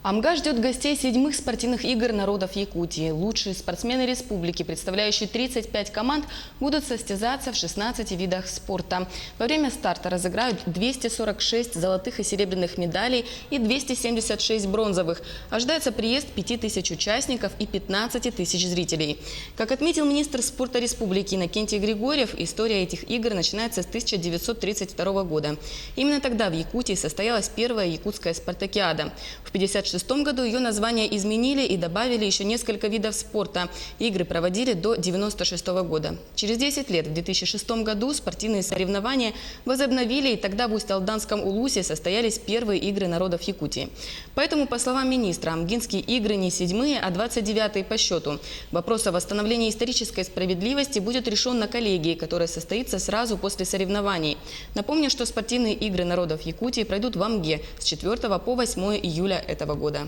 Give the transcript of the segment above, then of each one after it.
Амга ждет гостей 7-х спортивных игр народов Якутии. Лучшие спортсмены республики, представляющие 35 команд, будут состязаться в 16 видах спорта. Во время старта разыграют 246 золотых и серебряных медалей и 276 бронзовых. Ожидается приезд 5000 участников и 15 тысяч зрителей. Как отметил министр спорта республики Иннокентий Григорьев, история этих игр начинается с 1932 года. Именно тогда в Якутии состоялась первая якутская спартакиада. В 1956 году ее название изменили и добавили еще несколько видов спорта. Игры проводили до 1996 года. Через 10 лет, в 2006 году, спортивные соревнования возобновили, и тогда в Усть-Алданском Улусе состоялись первые игры народов Якутии. Поэтому, по словам министра, амгинские игры не 7-е, а 29-е по счету. Вопрос о восстановлении исторической справедливости будет решен на коллегии, которая состоится сразу после соревнований. Напомню, что спортивные игры народов Якутии пройдут в Амге с 4 по 8 июля этого года.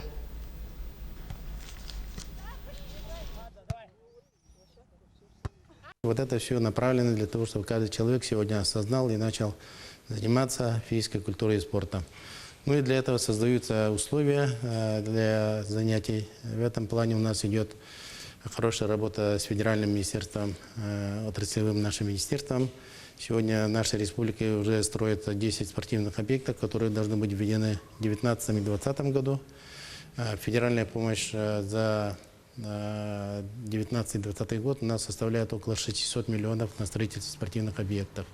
Вот это все направлено для того, чтобы каждый человек сегодня осознал и начал заниматься физической культурой и спортом. Ну и для этого создаются условия для занятий. В этом плане у нас идет хорошая работа с федеральным министерством, отраслевым нашим министерством. Сегодня наша республика уже строит 10 спортивных объектов, которые должны быть введены в 2019 и 2020 году. Федеральная помощь за 2019-2020 год у нас составляет около 600 миллионов на строительство спортивных объектов.